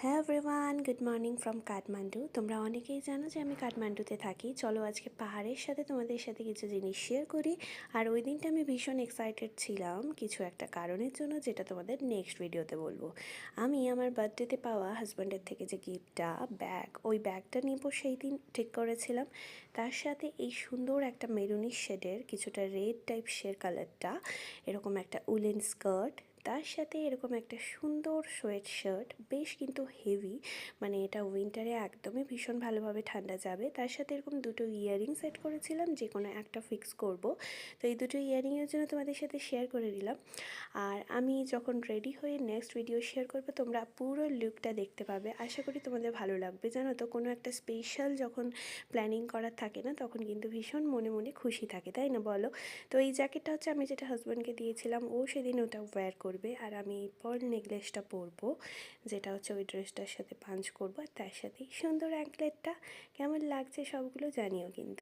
Hello everyone, good morning from Kathmandu. তোমরা অনেকেই জানো যে আমি কাঠমান্ডুতে থাকি। চলো আজকে পাহাড়ের সাথে তোমাদের সাথে কিছু জিনিস শেয়ার করি। আর ওই দিনটা আমি ভীষণ এক্সাইটেড ছিলাম কিছু একটা কারণের জন্য, যেটা তোমাদের নেক্সট ভিডিওতে বলবো। আমি আমার বার্থডেতে পাওয়া হাজব্যান্ডের থেকে যে গিফটটা ওই ব্যাগটা নিব সেই দিন ঠিক করেছিলাম। তার সাথে এই সুন্দর একটা মেরুনি শেডের কিছুটা রেড টাইপ শের কালারটা, এরকম একটা উলেন স্কার্ট, তার সাথে এরকম একটা সুন্দর সোয়েট শার্ট, বেশ কিন্তু হেভি, মানে এটা উইন্টারে একদমই ভীষণ ভালোভাবে ঠান্ডা যাবে। তার সাথে এরকম দুটো ইয়াররিং সেট করেছিলাম, যে কোনো একটা ফিক্স করব। তো এই দুটো ইয়াররিংয়ের জন্য তোমাদের সাথে শেয়ার করে দিলাম। আর আমি যখন রেডি হয়ে নেক্সট ভিডিও শেয়ার করবো, তোমরা পুরো লুকটা দেখতে পাবে। আশা করি তোমাদের ভালো লাগবে। জানো তো, কোনো একটা স্পেশাল যখন প্ল্যানিং করার থাকে না, তখন কিন্তু ভীষণ মনে মনে খুশি থাকে, তাই না বলো? তো এই জ্যাকেটটা হচ্ছে আমি যেটা হাজব্যান্ডকে দিয়েছিলাম, ও সেদিন ওটা ওয়্যার করবে। আর আমি এই পার্ল নেকলেসটা পরবো, যেটা হচ্ছে ওই ড্রেসটার সাথে পাঞ্চ করবো। আর তার সাথে সুন্দর অ্যাঙ্কলেটটা। কেমন লাগছে সবগুলো জানিও কিন্তু।